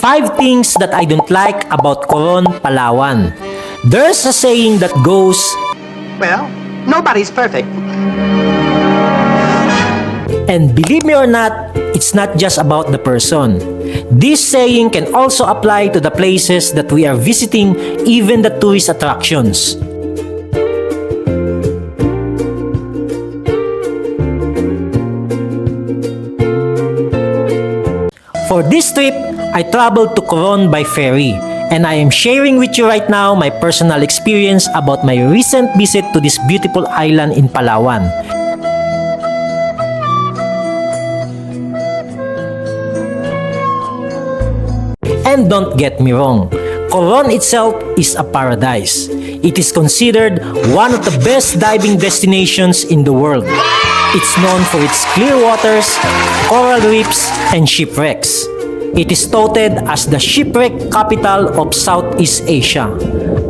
5 things that I don't like about Coron, Palawan. There's a saying that goes, Well, nobody's perfect. and believe me or not, it's not just about the person. This saying can also apply to the places that we are visiting, even the tourist attractions. For this trip, I traveled to Coron by ferry, and I am sharing with you right now my personal experience about my recent visit to this beautiful island in Palawan. And don't get me wrong, Coron itself is a paradise. It is considered one of the best diving destinations in the world. It's known for its clear waters, coral reefs, and shipwrecks. It is touted as the shipwreck capital of Southeast Asia,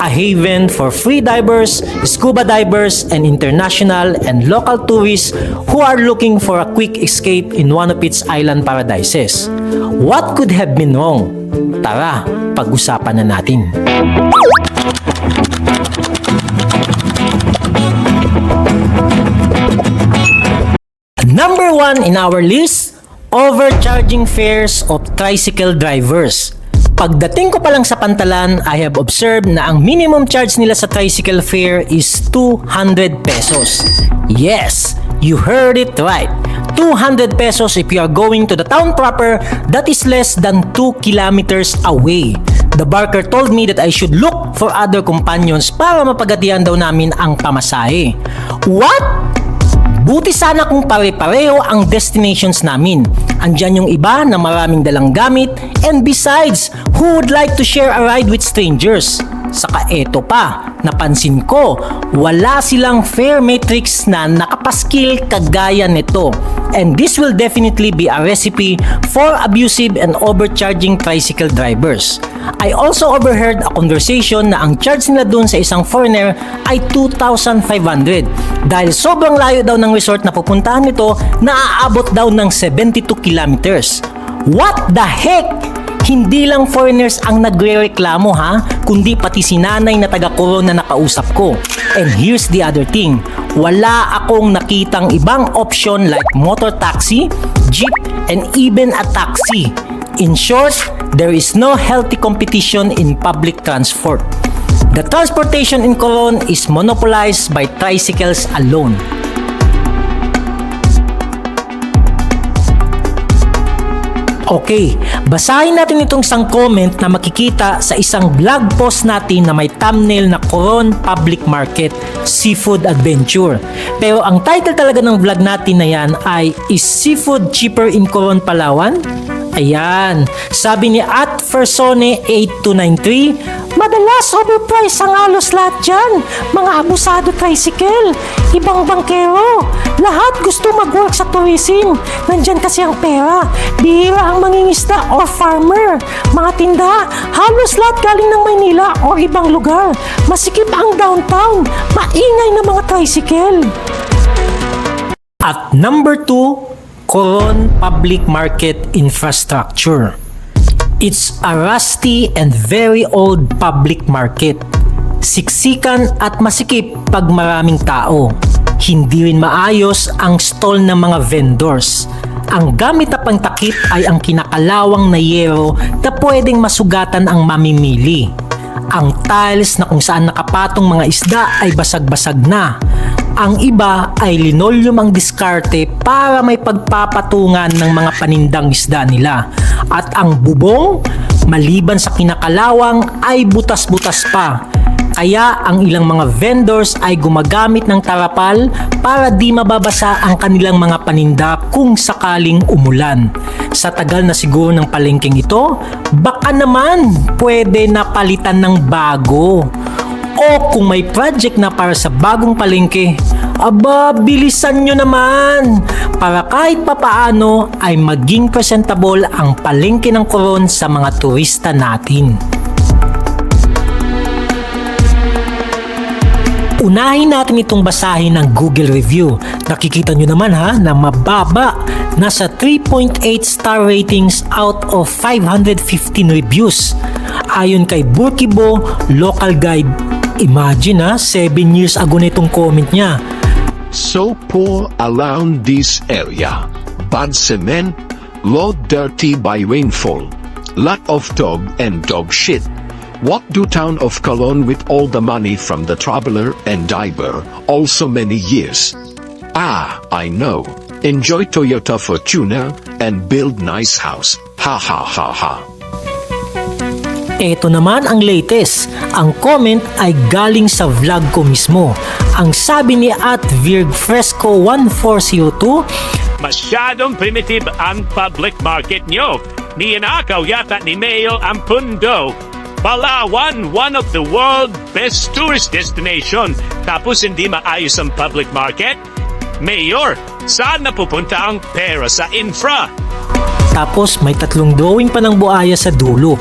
a haven for free divers, scuba divers, and international and local tourists who are looking for a quick escape in one of its island paradises. What could have been wrong? Tara, pag-usapan na natin. Number 1 in our list, overcharging fares of tricycle drivers. Pagdating ko pa lang sa Pantalan, I have observed na ang minimum charge nila sa tricycle fare is 200 pesos. Yes, you heard it right. 200 pesos if you are going to the town proper, that is less than 2 kilometers away. The barker told me that I should look for other companions para mapagatian daw namin ang pamasahe. What? Buti sana kung pare-pareho ang destinations namin. Andyan yung iba na maraming dalang gamit, and besides, who would like to share a ride with strangers? Saka eto pa, napansin ko, wala silang fare matrix na nakapaskil kagaya nito. And this will definitely be a recipe for abusive and overcharging tricycle drivers. I also overheard a conversation na ang charge nila dun sa isang foreigner ay 2,500 dahil sobrang layo daw ng resort na pupuntahan nito na aabot daw ng 72 kilometers. What the heck? Hindi lang foreigners ang nagre-reklamo ha, kundi pati si nanay na taga-Coron na nakausap ko. And here's the other thing, wala akong nakitang ibang option like motor taxi, jeep, and even a taxi. In short, there is no healthy competition in public transport. The transportation in Coron is monopolized by tricycles alone. Okay, basahin natin itong isang comment na makikita sa isang blog post natin na may thumbnail na Coron Public Market Seafood Adventure. Pero ang title talaga ng vlog natin na yan ay Is Seafood Cheaper in Coron, Palawan? Ayan, sabi ni @Fersone8293, madalas overpriced ang halos lahat dyan. Mga abusado tricycle, ibang bangkero, lahat gusto mag-work sa tourism. Nandyan kasi ang pera, bihira ang mangingisda or farmer. Mga tinda, halos lahat galing ng Maynila o ibang lugar. Masikip ang downtown, maingay na mga tricycle. At number 2, Coron Public Market Infrastructure. It's a rusty and very old public market. Siksikan at masikip pag maraming tao. Hindi rin maayos ang stall ng mga vendors. Ang gamit na pangtakip ay ang kinakalawang na yero na pwedeng masugatan ang mamimili. Ang tiles na kung saan nakapatong mga isda ay basag-basag na. Ang iba ay linoleum ang diskarte para may pagpapatungan ng mga panindang isda nila. At ang bubong, maliban sa kinakalawang, ay butas-butas pa. Kaya ang ilang mga vendors ay gumagamit ng tarapal para di mababasa ang kanilang mga paninda kung sakaling umulan. Sa tagal na siguro ng palengkeng ito, baka naman pwede na palitan ng bago. O kung may project na para sa bagong palengke, aba, bilisan nyo naman para kahit papaano ay maging presentable ang palengke ng Coron sa mga turista natin. Unahin natin itong basahin ng Google review. Nakikita nyo naman ha na mababa Nasa 3.8 star ratings out of 515 reviews. Ayon kay Burkibo Local Guide, imagine 7 years ago na itong comment niya. So poor around this area. Bad cement, road dirty by rainfall. Lot of dog and dog shit. What do town of Cologne with all the money from the traveler and diver, also many years? Ah, I know. Enjoy Toyota Fortuner and build nice house. Ha ha ha ha. Ito naman ang latest. Ang comment ay galing sa vlog ko mismo. Ang sabi ni @VirgFresco1402, Masyadong primitive ang public market nyo. Niyanakaw yata ni Mayo ang pundo. Palawan, one of the world best tourist destination. Tapos hindi maayos ang public market? Mayor, saan napupunta ang pera sa infra? tapos may 3 drawing pa ng buhaya sa dulo.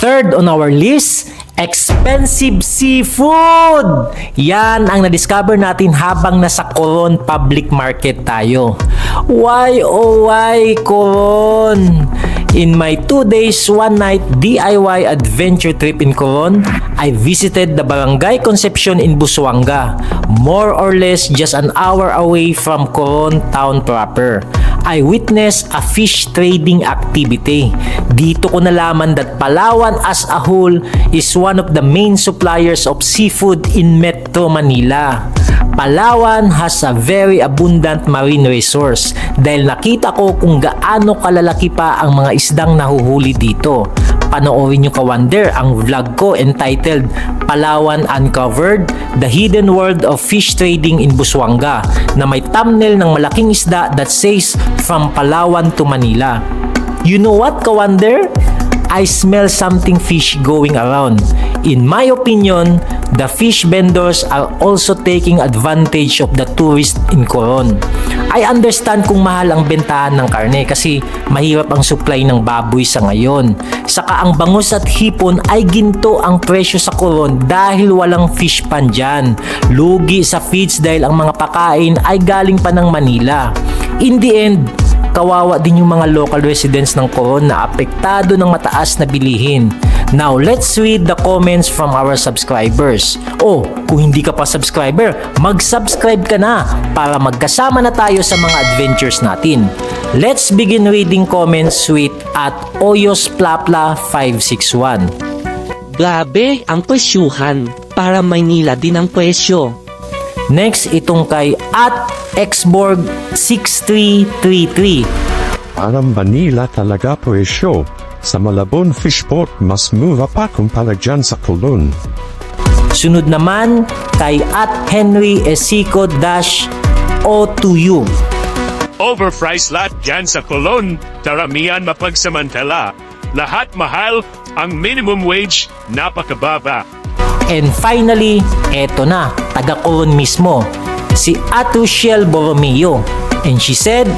Third on our list, expensive seafood! Yan ang na-discover natin habang nasa Coron Public Market tayo. Why oh why Coron? In my 2 days, 1 night DIY adventure trip in Coron, I visited the Barangay Concepcion in Busuanga, more or less just an hour away from Coron town proper. I witnessed a fish trading activity. Dito ko nalaman that Palawan as a whole is one of the main suppliers of seafood in Metro Manila. Palawan has a very abundant marine resource dahil nakita ko kung gaano kalalaki pa ang mga isdang nahuhuli dito. Panoorin nyo ka-wonder ang vlog ko entitled Palawan Uncovered, The Hidden World of Fish Trading in Busuanga na may thumbnail ng malaking isda that says From Palawan to Manila. You know what ka-wonder? I smell something fish going around. In my opinion, the fish vendors are also taking advantage of the tourists in Coron. I understand kung mahal ang bentahan ng karne kasi mahirap ang supply ng baboy sa ngayon. Saka ang bangus at hipon ay ginto ang presyo sa Coron dahil walang fish pan dyan. Lugi sa feeds dahil ang mga pakain ay galing pa ng Manila. In the end, kawawa din yung mga local residents ng Coron na apektado ng mataas na bilihin. Now, let's read the comments from our subscribers. Oh, kung hindi ka pa subscriber, mag-subscribe ka na para magkasama na tayo sa mga adventures natin. Let's begin reading comments with @oyosplapla561. Grabe ang presyuhan. Para Maynila din ang presyo. Next, itong kay @xborg6333. Parang Manila talaga presyo. Sa Malabon Fishport mas mura pa kumpara dyan sa Coron. Sunod naman kay @henryesico-o2u. Overpriced lot dyan sa Colon. Taramihan mapagsamantala. Lahat mahal, ang minimum wage napakababa. And finally, eto na, taga Coron mismo, si Atushel Borromeo. And she said,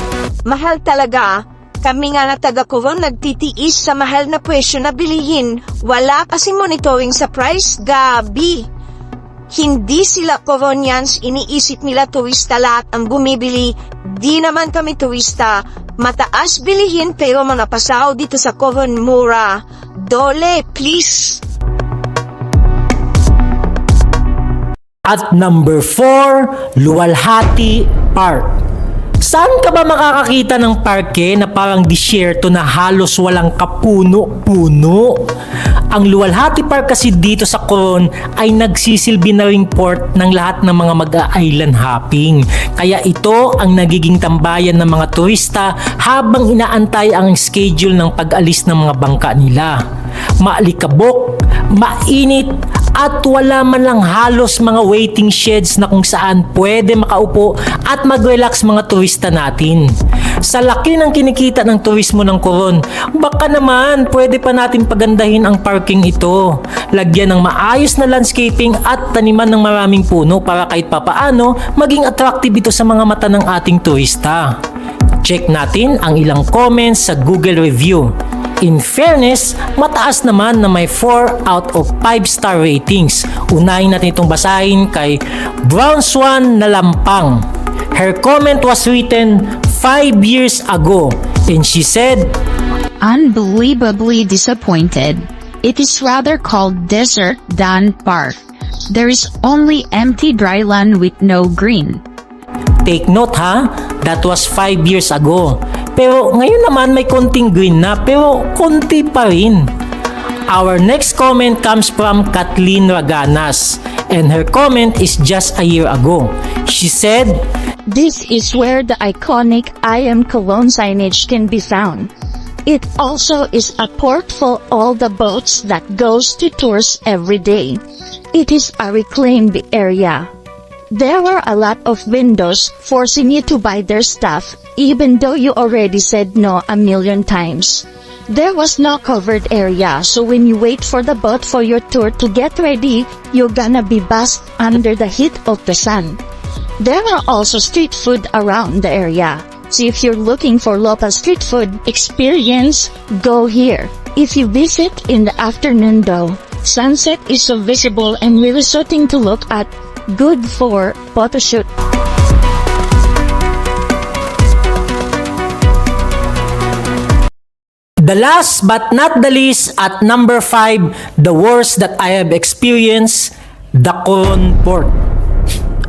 Mahal talaga. Kami nga na taga-Coron nagtitiis sa mahal na presyo na bilihin. Wala kasi monitoring sa price, gabi. Hindi sila Coronians, iniisip nila turista lahat ang bumibili. Di naman kami turista. Mataas bilihin pero mga pasaw dito sa Coron mura. Dole, please. at number 4, Luwalhati Park. Saan ka ba makakakita ng parke na parang disyerto na halos walang kapuno-puno? Ang Luwalhati Park kasi dito sa Coron ay nagsisilbi na ring port ng lahat ng mga mag-a-island hopping. Kaya ito ang nagiging tambayan ng mga turista habang inaantay ang schedule ng pag-alis ng mga bangka nila. Maalikabok, mainit, at wala man lang halos mga waiting sheds na kung saan pwede makaupo at mag-relax mga turista natin. Sa laki ng kinikita ng turismo ng Coron, baka naman pwede pa natin pagandahin ang parking ito. Lagyan ng maayos na landscaping at taniman ng maraming puno para kahit papaano maging attractive ito sa mga mata ng ating turista. Check natin ang ilang comments sa Google review. In fairness, mataas naman na may 4 out of 5 star ratings. Unahin natin itong basahin kay Brown Swan na Lampang. Her comment was written 5 years ago and she said, Unbelievably disappointed. It is rather called desert than park. There is only empty dry land with no green. take note ha, that was 5 years ago. Pero ngayon naman may konting green na, pero konti pa rin. Our next comment comes from Kathleen Raganas, and her comment is just a year ago. She said, This is where the iconic I Am Cologne signage can be found. It also is a port for all the boats that goes to tours every day. It is a reclaimed area. There were a lot of windows forcing you to buy their stuff, even though you already said no a million times. There was no covered area, so when you wait for the boat for your tour to get ready, you're gonna be buzzed under the heat of the sun. There are also street food around the area. So if you're looking for local street food experience, go here. If you visit in the afternoon though, sunset is so visible and really something to look at. Good for photoshoot. the last but not the least, at number 5, the worst that I have experienced, the Coron Port.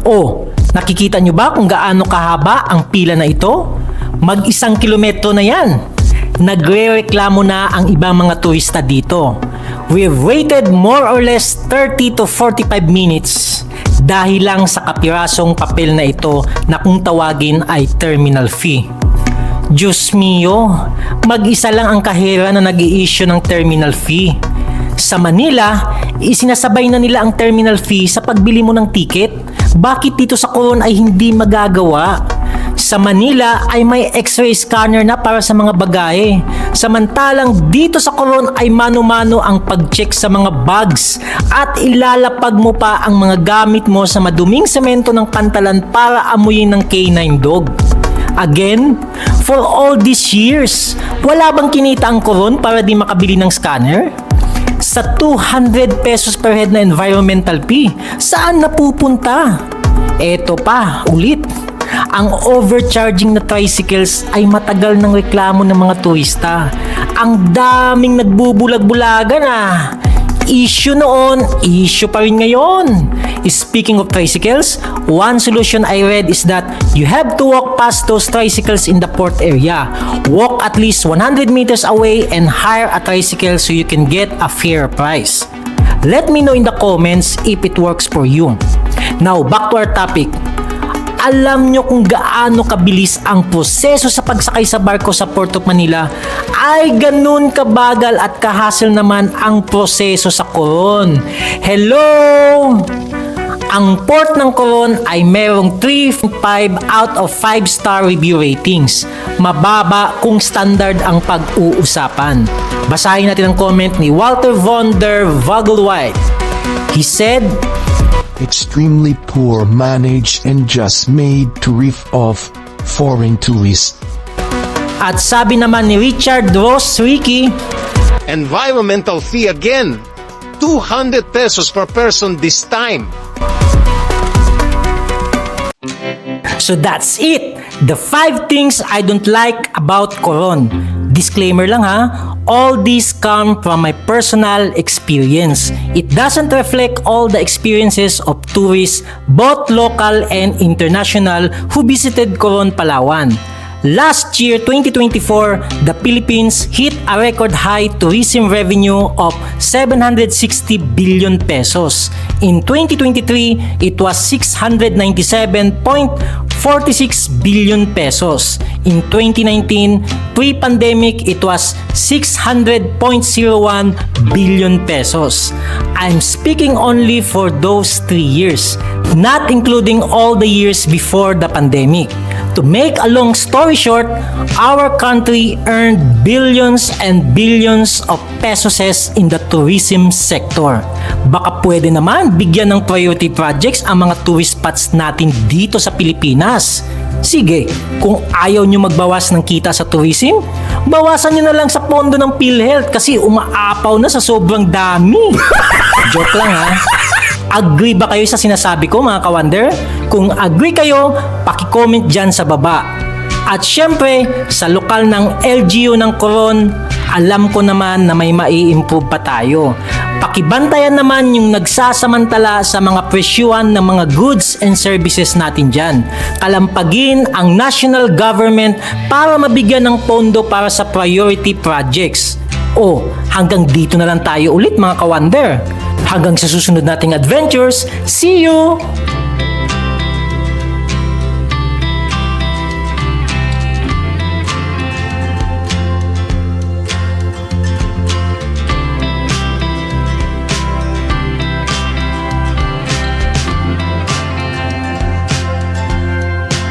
Oh, nakikita nyo ba kung gaano kahaba ang pila na ito? Mag-1 kilometro na yan. Nagre-reklamo na ang ibang mga turista dito. We've waited more or less 30 to 45 minutes dahil lang sa kapirasong papel na ito na kung tawagin ay terminal fee. Diyos mio, mag-isa lang ang kahera na nag-i-issue ng terminal fee. Sa Manila, isinasabay na nila ang terminal fee sa pagbili mo ng ticket. Bakit dito sa Coron ay hindi magagawa? Sa Manila ay may x-ray scanner na para sa mga bagahe. Samantalang dito sa Coron ay mano-mano ang pag-check sa mga bags at ilalapag mo pa ang mga gamit mo sa maduming semento ng pantalan para amuyin ng K9 dog. Again, for all these years, wala bang kinita ang Coron para di makabili ng scanner? Sa 200 pesos per head na environmental fee, saan napupunta? Eto pa, ulit. Ang overcharging na tricycles ay matagal ng reklamo ng mga turista. Ang daming nagbubulag-bulagan ah. Issue noon, issue pa rin ngayon. Speaking of tricycles, one solution I read is that you have to walk past those tricycles in the port area. Walk at least 100 meters away and hire a tricycle so you can get a fair price. Let me know in the comments if it works for you. Now, back to our topic. Alam nyo kung gaano kabilis ang proseso sa pagsakay sa barko sa Port of Manila, ay ganun kabagal at kahassle naman ang proseso sa Coron. Hello! Ang port ng Coron ay merong 3.5 out of 5-star review ratings. Mababa kung standard ang pag-uusapan. Basahin natin ang comment ni Walter von der Vogelweid. He said, Extremely poor managed and just made to riff off foreign tourists. at sabi naman ni Richard Ross Ricky, Environmental fee again. 200 pesos per person this time. So that's it! The 5 things I don't like about Coron. Disclaimer lang ha, all these come from my personal experience. It doesn't reflect all the experiences of tourists, both local and international, who visited Coron, Palawan. Last year, 2024, the Philippines hit a record high tourism revenue of 760 billion pesos. In 2023, it was 697.46 billion pesos. In 2019, pre-pandemic, it was 600.01 billion pesos. I'm speaking only for those 3 years, not including all the years before the pandemic. To make a long story short, our country earned billions and billions of pesos in the tourism sector. Baka pwede naman bigyan ng priority projects ang mga tourist spots natin dito sa Pilipinas. Sige, kung ayaw nyo magbawas ng kita sa tourism, bawasan nyo na lang sa pondo ng PhilHealth kasi umaapaw na sa sobrang dami. Joke lang ha. Agree ba kayo sa sinasabi ko mga ka-wonder? Kung agree kayo, paki-comment dyan sa baba. At syempre, sa lokal ng LGU ng Coron, alam ko naman na may mai-improve pa tayo. Pakibantayan naman yung nagsasamantala sa mga presyuhan ng mga goods and services natin dyan. Kalampagin ang national government para mabigyan ng pondo para sa priority projects. O, hanggang dito na lang tayo ulit mga ka-wonder. Hanggang sa susunod nating adventures, see you!